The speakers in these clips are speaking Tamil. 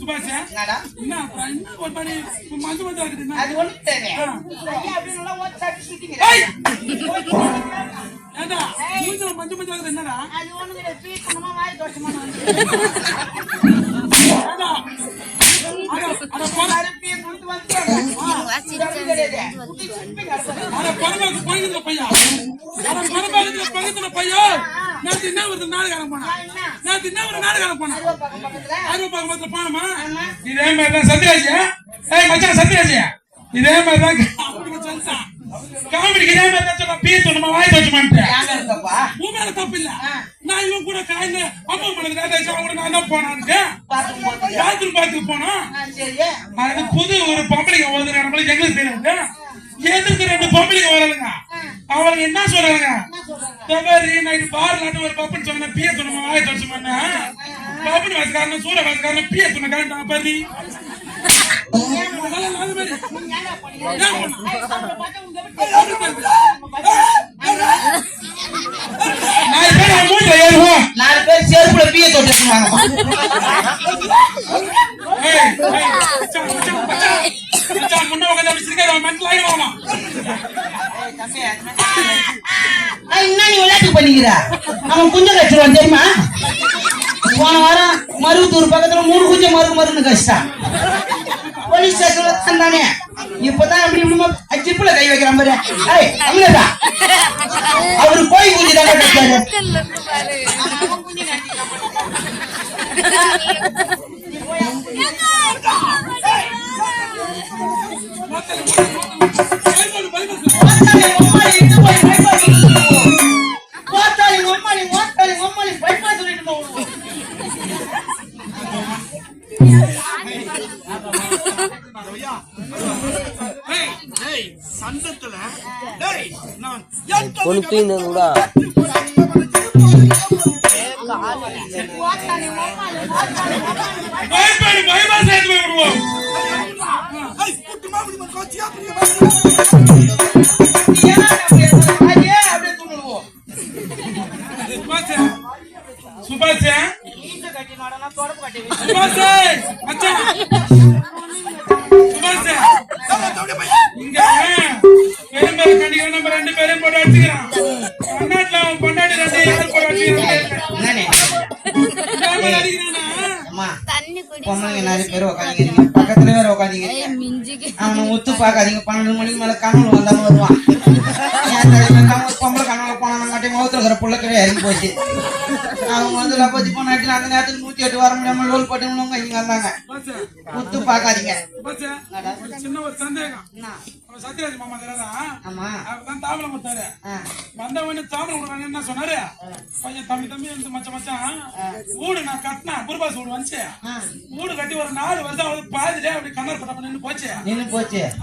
சுபாஷ் என்ன ஒரு மாதிரி மஞ்சள் மஞ்சள் இருக்குது. அது ஒண்ணு ஏண்டா மஞ்சள் மஞ்சள் இருக்குது என்னடா? அது ஒண்ணு வாய் தோஷமா இதே மாதிரிதான் சத்யராஜா சத்யராஜா இதே மாதிரிதான் காமெடிக்கு இதே மாதிரி சொன்னா பீஸ் நம்ம வாய் தோச்சு மாட்டேன் தப்பு இல்ல. நான் இவன் கூட காய்ந்த அம்மா கூட நான் தான் போனான்னு பாத்துக்கு போனோம். அது புது ஒரு பொம்பளைங்க ஓதுற நம்மளுக்கு எங்களுக்கு தெரியாது. எதுக்கு 2 பொம்பளைங்க வரலுங்க. அவங்க என்ன சொல்றாங்க? நைட்டு பார்லாட்டு ஒரு பப்புன்னு சொன்ன பீய சொன்ன வாய் தோச்சு மாட்டேன். பப்புன்னு வாசிக்காரன் சூட வாசிக்காரன் பீய சொன்ன காரணம் பதி நாலு பேர் செருப்புல பீய தொட்டு முன்ன விளையாட்டு பண்ணிக்கிற அவன் குஞ்சம் கட்டுவான் தெரியுமா? போன வாரம் மருவத்தூர் பக்கத்துல 3 குஞ்சம் மருன்னு கஷ்டம் போலீஸ் ஸ்டேஷன்ல தானே. இப்பதான் அப்படி ஜிப்புல கை வைக்கிறான் பாரு. அம்மிலா அவரு போய் குஞ்சு தானே கட்டாரு. பக்கத்துல வேற உட்காந்தீங்க. அவனை ஒத்து பாக்காதீங்க. 12 மணிக்கு மேல கனவுல வந்தாலும் வருவான். பொம்பளை கனவுல போனாங்காட்டி முகத்துல இருக்கிற புள்ளக்கவே இறங்கி போச்சு. அவங்க வந்து லப்பத்தி போனாட்டி அந்த நேரத்துக்கு 108 வர முடியாம லோல் போட்டு இங்க வந்தாங்க. ஒத்து பாக்காதீங்க. சின்ன ஒரு சந்தேகம். சத்யராஜ் மாமா தாமலை கொடுத்தாரு. வந்தவனே தாமலை கொடுறாங்க. என்ன சொன்னாரு? பையன் தம்பி வந்து மச்சான் வீடு நான் கட்டினேன். குருபாஸ் வீடு வந்துச்சு. வீடு கட்டி ஒரு 4 வருஷம் ஆகுது. பாதிலே அப்படி கண்ணர் பட்ட நின்று போச்சு.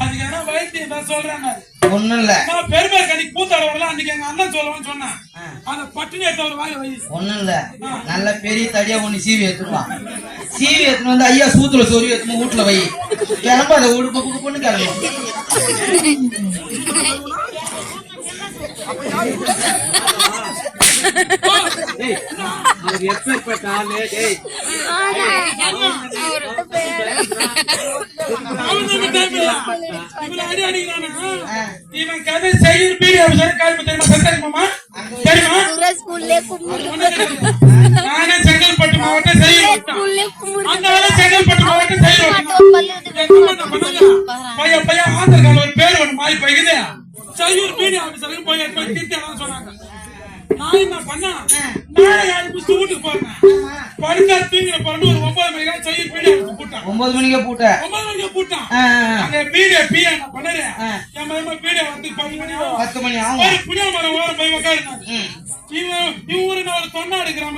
அதுக்கு ஏன்னா வைத்தியம் தான் சொல்றாங்க. ஒண்ணும் இல்ல. நான் பெருமை கணிக்கு பூத்தாட வரலாம். அன்னைக்கு எங்க அண்ணன் சொல்லுவான்னு சொன்னேன். அந்த பட்டினி எடுத்த ஒரு வாய் வை. ஒண்ணும் இல்ல. நல்ல பெரிய தடியா ஒண்ணு சீவி எடுத்துருவான். சீவி எடுத்துன்னு வந்து ஐயா சூத்துல சொறி எடுத்து வீட்டுல வை. கிளம்ப அதை வீடு பொண்ணு கிளம்பு. இவன் கதை செய்ய நானே செங்கல்பட்டு மாவட்டம் செங்கல்பட்டு மாவட்டம் பையன் ஆந்திர கால ஒரு பேர் ஒண்ணு மாறி போய்க்குது. செய்யூர் பீடி ஆபீசருக்கு போய் தீர்த்தம் சொன்னாங்க. நான் என்ன பண்ணா நாளை வீட்டுக்கு போறேன். படுத்தா தூங்கிற பொண்ணு ஒரு 9 மணிக்கு செய்யூர் பீடி ஆபீஸ் போட்டான். 9 மணிக்கு போட்டான். அங்க பீடியா பியா நான் பண்ணறேன். என் மகன் பீடியா வந்து 10 மணி ஆகும். ஒரு புளிய மரம் ஓரம் போய் உட்காருங்க. இவன் ஊரு ஒரு தொண்டாடு கிராமம்.